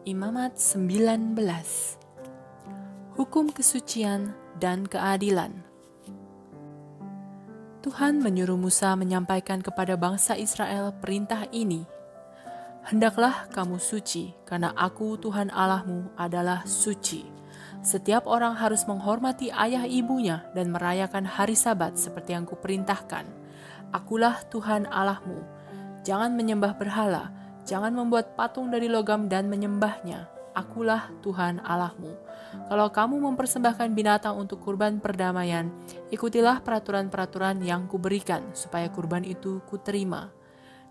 Imamat 19. Hukum kesucian dan keadilan. Tuhan menyuruh Musa menyampaikan kepada bangsa Israel perintah ini. Hendaklah kamu suci, karena aku Tuhan Allahmu adalah suci. Setiap orang harus menghormati ayah ibunya dan merayakan hari Sabat seperti yang kuperintahkan. Akulah Tuhan Allahmu. Jangan menyembah berhala, jangan membuat patung dari logam dan menyembahnya. Akulah Tuhan Allahmu. Kalau kamu mempersembahkan binatang untuk kurban perdamaian, ikutilah peraturan-peraturan yang kuberikan, supaya kurban itu kuterima.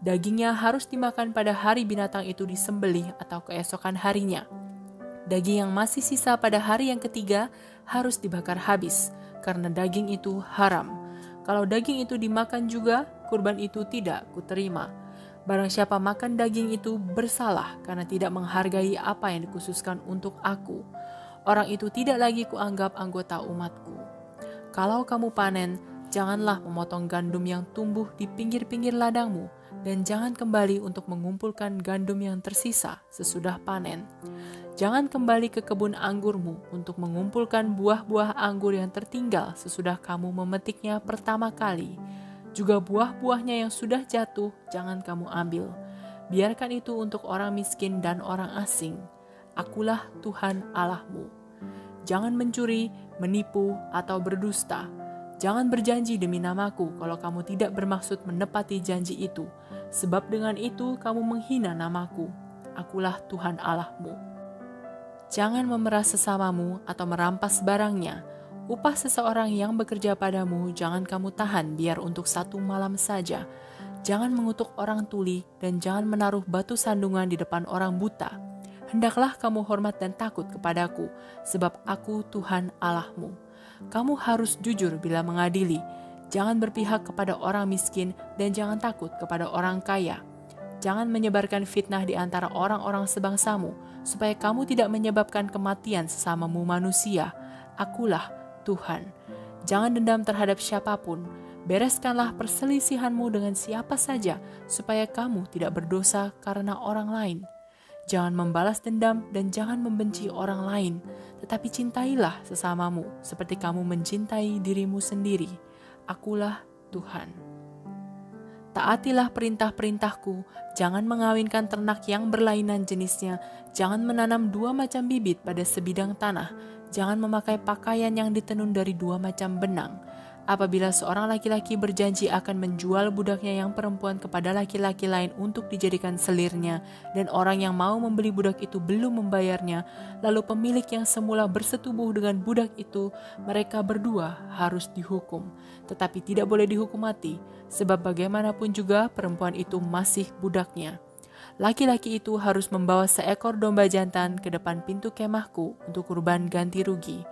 Dagingnya harus dimakan pada hari binatang itu disembelih atau keesokan harinya. Daging yang masih sisa pada hari yang ketiga harus dibakar habis, karena daging itu haram. Kalau daging itu dimakan juga, kurban itu tidak kuterima. Barang siapa makan daging itu bersalah karena tidak menghargai apa yang dikhususkan untuk aku. Orang itu tidak lagi kuanggap anggota umatku. Kalau kamu panen, janganlah memotong gandum yang tumbuh di pinggir-pinggir ladangmu, dan jangan kembali untuk mengumpulkan gandum yang tersisa sesudah panen. Jangan kembali ke kebun anggurmu untuk mengumpulkan buah-buah anggur yang tertinggal sesudah kamu memetiknya pertama kali. Juga buah-buahnya yang sudah jatuh jangan kamu ambil. Biarkan itu untuk orang miskin dan orang asing. Akulah Tuhan Allahmu. Jangan mencuri, menipu, atau berdusta. Jangan berjanji demi namaku kalau kamu tidak bermaksud menepati janji itu, sebab dengan itu kamu menghina namaku. Akulah Tuhan Allahmu. Jangan memeras sesamamu atau merampas barangnya. Upah seseorang yang bekerja padamu jangan kamu tahan biar untuk 1 malam saja. Jangan mengutuk orang tuli dan jangan menaruh batu sandungan di depan orang buta. Hendaklah kamu hormat dan takut kepadaku, sebab aku Tuhan Allahmu. Kamu harus jujur bila mengadili. Jangan berpihak kepada orang miskin dan jangan takut kepada orang kaya. Jangan menyebarkan fitnah di antara orang-orang sebangsamu, supaya kamu tidak menyebabkan kematian sesamamu manusia. Akulah Tuhan. Jangan dendam terhadap siapapun. Bereskanlah perselisihanmu dengan siapa saja, supaya kamu tidak berdosa karena orang lain. Jangan membalas dendam dan jangan membenci orang lain, tetapi cintailah sesamamu seperti kamu mencintai dirimu sendiri. Akulah Tuhan. Taatilah perintah-perintahku, jangan mengawinkan ternak yang berlainan jenisnya, jangan menanam 2 macam bibit pada sebidang tanah, jangan memakai pakaian yang ditenun dari 2 macam benang. Apabila seorang laki-laki berjanji akan menjual budaknya yang perempuan kepada laki-laki lain untuk dijadikan selirnya, dan orang yang mau membeli budak itu belum membayarnya, lalu pemilik yang semula bersetubuh dengan budak itu, mereka berdua harus dihukum. Tetapi tidak boleh dihukum mati, sebab bagaimanapun juga perempuan itu masih budaknya. Laki-laki itu harus membawa seekor domba jantan ke depan pintu kemahku untuk kurban ganti rugi.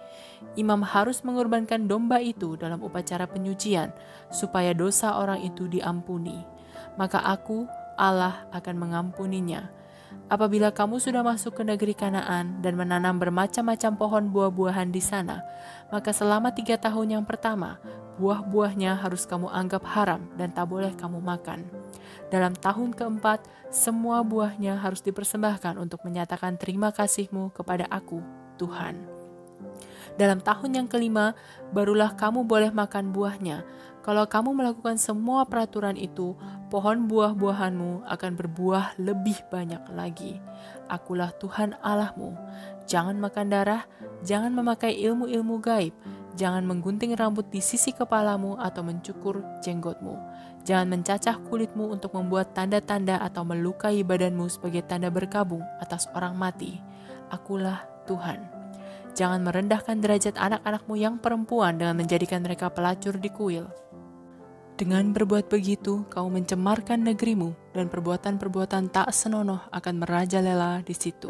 Imam harus mengorbankan domba itu dalam upacara penyucian, supaya dosa orang itu diampuni. Maka aku, Allah, akan mengampuninya. Apabila kamu sudah masuk ke negeri Kanaan dan menanam bermacam-macam pohon buah-buahan di sana, maka selama 3 tahun yang pertama, buah-buahnya harus kamu anggap haram dan tak boleh kamu makan. Dalam tahun keempat, semua buahnya harus dipersembahkan untuk menyatakan terima kasihmu kepada aku, Tuhan. Dalam tahun yang kelima, barulah kamu boleh makan buahnya. Kalau kamu melakukan semua peraturan itu, pohon buah-buahanmu akan berbuah lebih banyak lagi. Akulah Tuhan Allahmu. Jangan makan darah, jangan memakai ilmu-ilmu gaib, jangan menggunting rambut di sisi kepalamu atau mencukur jenggotmu. Jangan mencacah kulitmu untuk membuat tanda-tanda atau melukai badanmu sebagai tanda berkabung atas orang mati. Akulah Tuhan. Jangan merendahkan derajat anak-anakmu yang perempuan dengan menjadikan mereka pelacur di kuil. Dengan berbuat begitu, kamu mencemarkan negerimu dan perbuatan-perbuatan tak senonoh akan merajalela di situ.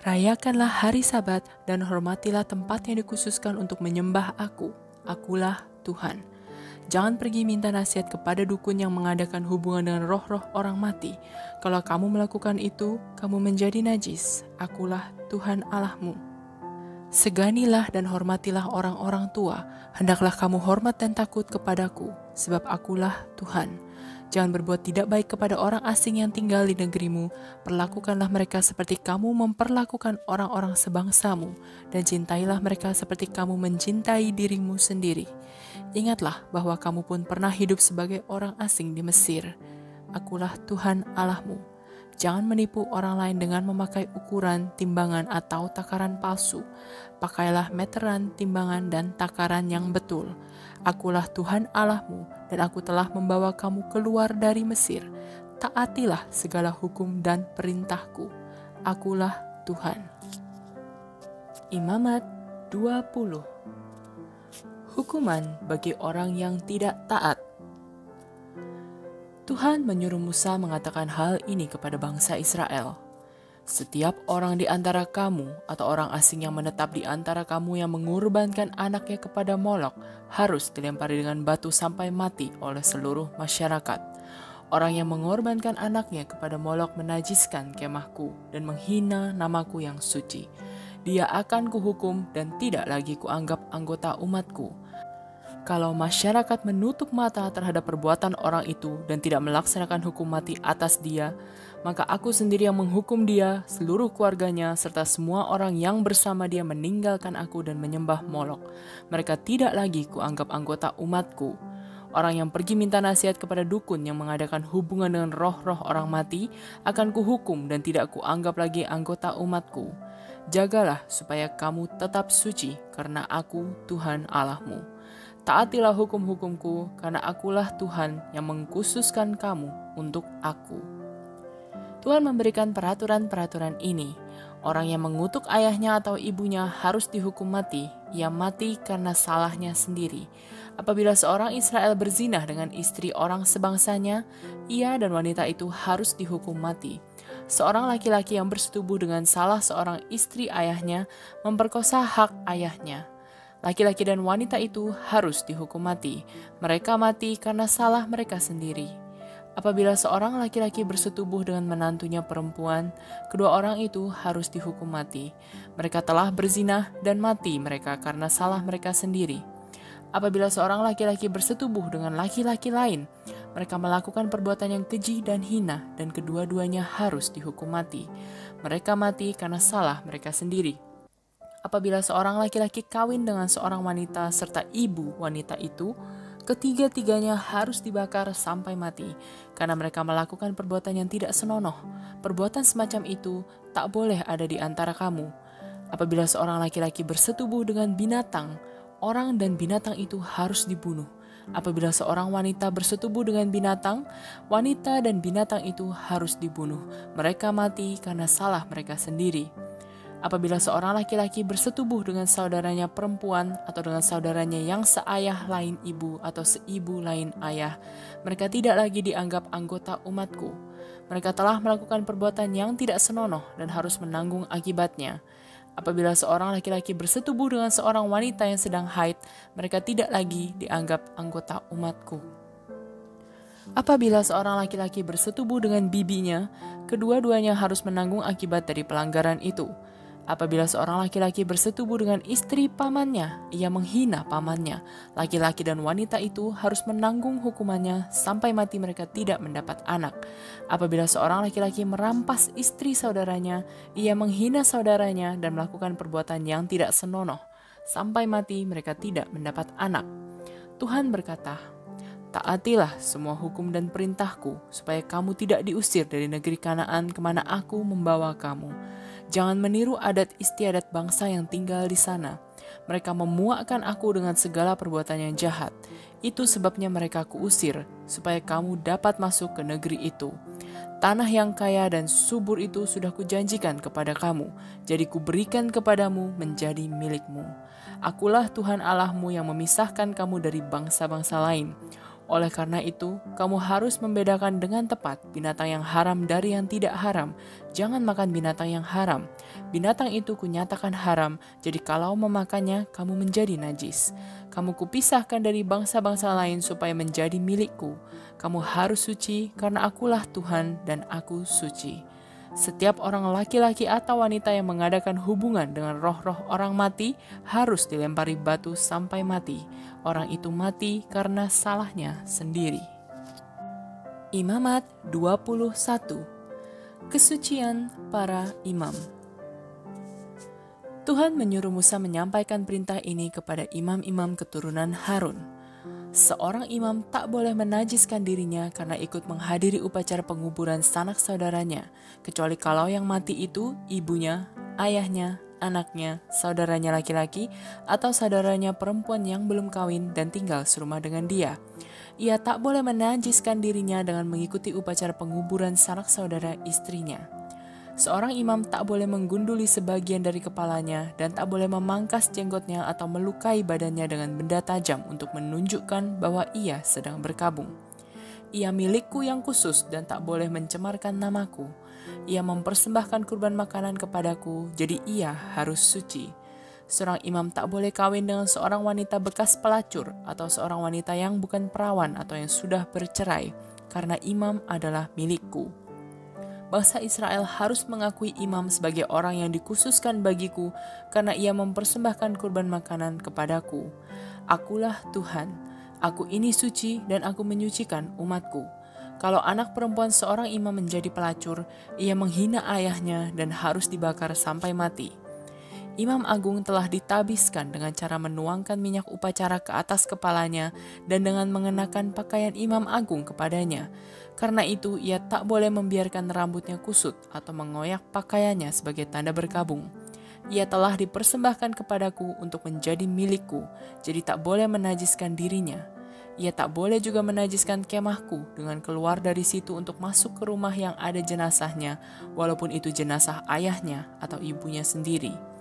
Rayakanlah hari Sabat dan hormatilah tempat yang dikhususkan untuk menyembah aku. Akulah Tuhan. Jangan pergi minta nasihat kepada dukun yang mengadakan hubungan dengan roh-roh orang mati. Kalau kamu melakukan itu, kamu menjadi najis. Akulah Tuhan Allahmu. Seganilah dan hormatilah orang-orang tua. Hendaklah kamu hormat dan takut kepadaku, sebab akulah Tuhan. Jangan berbuat tidak baik kepada orang asing yang tinggal di negerimu. Perlakukanlah mereka seperti kamu memperlakukan orang-orang sebangsamu, dan cintailah mereka seperti kamu mencintai dirimu sendiri. Ingatlah bahwa kamu pun pernah hidup sebagai orang asing di Mesir. Akulah Tuhan Allahmu. Jangan menipu orang lain dengan memakai ukuran, timbangan, atau takaran palsu. Pakailah meteran, timbangan, dan takaran yang betul. Akulah Tuhan Allahmu, dan aku telah membawa kamu keluar dari Mesir. Taatilah segala hukum dan perintahku. Akulah Tuhan. Imamat 20. Hukuman bagi orang yang tidak taat. Tuhan menyuruh Musa mengatakan hal ini kepada bangsa Israel. Setiap orang di antara kamu atau orang asing yang menetap di antara kamu yang mengorbankan anaknya kepada Molok harus dilempari dengan batu sampai mati oleh seluruh masyarakat. Orang yang mengorbankan anaknya kepada Molok menajiskan kemahku dan menghina namaku yang suci. Dia akan kuhukum dan tidak lagi kuanggap anggota umatku. Kalau masyarakat menutup mata terhadap perbuatan orang itu dan tidak melaksanakan hukum mati atas dia, maka aku sendiri yang menghukum dia, seluruh keluarganya, serta semua orang yang bersama dia meninggalkan aku dan menyembah Molok. Mereka tidak lagi kuanggap anggota umatku. Orang yang pergi minta nasihat kepada dukun yang mengadakan hubungan dengan roh-roh orang mati akan kuhukum dan tidak kuanggap lagi anggota umatku. Jagalah supaya kamu tetap suci, karena aku Tuhan Allahmu. Taatilah hukum-hukumku, karena akulah Tuhan yang mengkhususkan kamu untuk aku. Tuhan memberikan peraturan-peraturan ini. Orang yang mengutuk ayahnya atau ibunya harus dihukum mati. Ia mati karena salahnya sendiri. Apabila seorang Israel berzinah dengan istri orang sebangsanya, ia dan wanita itu harus dihukum mati. Seorang laki-laki yang bersetubuh dengan salah seorang istri ayahnya memperkosa hak ayahnya. Laki-laki dan wanita itu harus dihukum mati. Mereka mati karena salah mereka sendiri. Apabila seorang laki-laki bersetubuh dengan menantunya perempuan, kedua orang itu harus dihukum mati. Mereka telah berzinah dan mati mereka karena salah mereka sendiri. Apabila seorang laki-laki bersetubuh dengan laki-laki lain, mereka melakukan perbuatan yang keji dan hina, dan kedua-duanya harus dihukum mati. Mereka mati karena salah mereka sendiri. Apabila seorang laki-laki kawin dengan seorang wanita serta ibu wanita itu, ketiga-tiganya harus dibakar sampai mati, karena mereka melakukan perbuatan yang tidak senonoh. Perbuatan semacam itu tak boleh ada di antara kamu. Apabila seorang laki-laki bersetubuh dengan binatang, orang dan binatang itu harus dibunuh. Apabila seorang wanita bersetubuh dengan binatang, wanita dan binatang itu harus dibunuh. Mereka mati karena salah mereka sendiri. Apabila seorang laki-laki bersetubuh dengan saudaranya perempuan atau dengan saudaranya yang seayah lain ibu atau seibu lain ayah, mereka tidak lagi dianggap anggota umatku. Mereka telah melakukan perbuatan yang tidak senonoh dan harus menanggung akibatnya. Apabila seorang laki-laki bersetubuh dengan seorang wanita yang sedang haid, mereka tidak lagi dianggap anggota umatku. Apabila seorang laki-laki bersetubuh dengan bibinya, kedua-duanya harus menanggung akibat dari pelanggaran itu. Apabila seorang laki-laki bersetubuh dengan istri pamannya, ia menghina pamannya. Laki-laki dan wanita itu harus menanggung hukumannya sampai mati mereka tidak mendapat anak. Apabila seorang laki-laki merampas istri saudaranya, ia menghina saudaranya dan melakukan perbuatan yang tidak senonoh. Sampai mati mereka tidak mendapat anak. Tuhan berkata, "Taatilah semua hukum dan perintahku, supaya kamu tidak diusir dari negeri Kanaan kemana aku membawa kamu. Jangan meniru adat istiadat bangsa yang tinggal di sana. Mereka memuakkan aku dengan segala perbuatan yang jahat. Itu sebabnya mereka kuusir, supaya kamu dapat masuk ke negeri itu. Tanah yang kaya dan subur itu sudah kujanjikan kepada kamu, jadi kuberikan kepadamu menjadi milikmu. Akulah Tuhan Allahmu yang memisahkan kamu dari bangsa-bangsa lain. Oleh karena itu, kamu harus membedakan dengan tepat binatang yang haram dari yang tidak haram. Jangan makan binatang yang haram. Binatang itu kunyatakan haram, jadi kalau memakannya, kamu menjadi najis. Kamu kupisahkan dari bangsa-bangsa lain supaya menjadi milikku. Kamu harus suci, karena akulah Tuhan dan aku suci. Setiap orang laki-laki atau wanita yang mengadakan hubungan dengan roh-roh orang mati harus dilempari batu sampai mati. Orang itu mati karena salahnya sendiri. Imamat 21. Kesucian para imam. Tuhan menyuruh Musa menyampaikan perintah ini kepada imam-imam keturunan Harun. Seorang imam tak boleh menajiskan dirinya karena ikut menghadiri upacara penguburan sanak saudaranya, kecuali kalau yang mati itu ibunya, ayahnya, anaknya, saudaranya laki-laki, atau saudaranya perempuan yang belum kawin dan tinggal serumah dengan dia. Ia tak boleh menajiskan dirinya dengan mengikuti upacara penguburan sanak saudara istrinya. Seorang imam tak boleh menggunduli sebagian dari kepalanya dan tak boleh memangkas jenggotnya atau melukai badannya dengan benda tajam untuk menunjukkan bahwa ia sedang berkabung. Ia milikku yang khusus dan tak boleh mencemarkan namaku. Ia mempersembahkan kurban makanan kepadaku, jadi ia harus suci. Seorang imam tak boleh kawin dengan seorang wanita bekas pelacur atau seorang wanita yang bukan perawan atau yang sudah bercerai, karena imam adalah milikku. Bangsa Israel harus mengakui imam sebagai orang yang dikhususkan bagiku karena ia mempersembahkan kurban makanan kepadaku. Akulah Tuhan, aku ini suci dan aku menyucikan umatku. Kalau anak perempuan seorang imam menjadi pelacur, ia menghina ayahnya dan harus dibakar sampai mati. Imam agung telah ditabiskan dengan cara menuangkan minyak upacara ke atas kepalanya dan dengan mengenakan pakaian imam agung kepadanya. Karena itu ia tak boleh membiarkan rambutnya kusut atau mengoyak pakaiannya sebagai tanda berkabung. Ia telah dipersembahkan kepadaku untuk menjadi milikku, jadi tak boleh menajiskan dirinya. Ia tak boleh juga menajiskan kemahku dengan keluar dari situ untuk masuk ke rumah yang ada jenazahnya, walaupun itu jenazah ayahnya atau ibunya sendiri.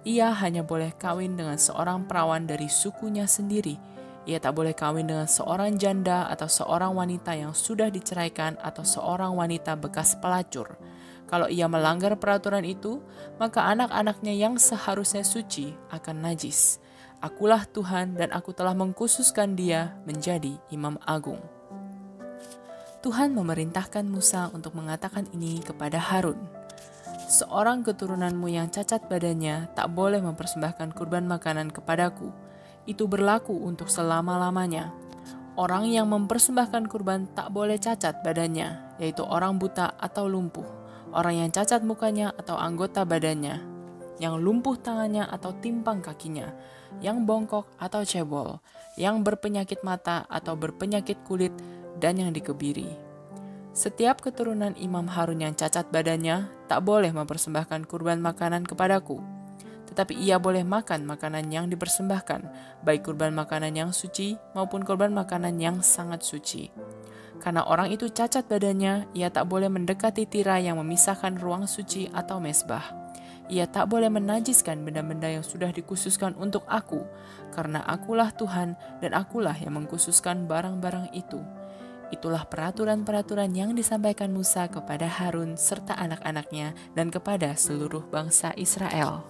Ia hanya boleh kawin dengan seorang perawan dari sukunya sendiri. Ia tak boleh kawin dengan seorang janda atau seorang wanita yang sudah diceraikan atau seorang wanita bekas pelacur. Kalau ia melanggar peraturan itu, maka anak-anaknya yang seharusnya suci akan najis. Akulah Tuhan dan aku telah mengkhususkan dia menjadi imam agung. Tuhan memerintahkan Musa untuk mengatakan ini kepada Harun. Seorang keturunanmu yang cacat badannya tak boleh mempersembahkan kurban makanan kepadaku. Itu berlaku untuk selama-lamanya. Orang yang mempersembahkan kurban tak boleh cacat badannya, yaitu orang buta atau lumpuh, orang yang cacat mukanya atau anggota badannya, yang lumpuh tangannya atau timpang kakinya, yang bongkok atau cebol, yang berpenyakit mata atau berpenyakit kulit, dan yang dikebiri. Setiap keturunan Imam Harun yang cacat badannya tak boleh mempersembahkan kurban makanan kepadaku. Tetapi ia boleh makan makanan yang dipersembahkan, baik kurban makanan yang suci maupun kurban makanan yang sangat suci. Karena orang itu cacat badannya, ia tak boleh mendekati tirai yang memisahkan ruang suci atau mezbah. Ia tak boleh menajiskan benda-benda yang sudah dikhususkan untuk aku, karena akulah Tuhan dan akulah yang mengkhususkan barang-barang itu. Itulah peraturan-peraturan yang disampaikan Musa kepada Harun serta anak-anaknya dan kepada seluruh bangsa Israel.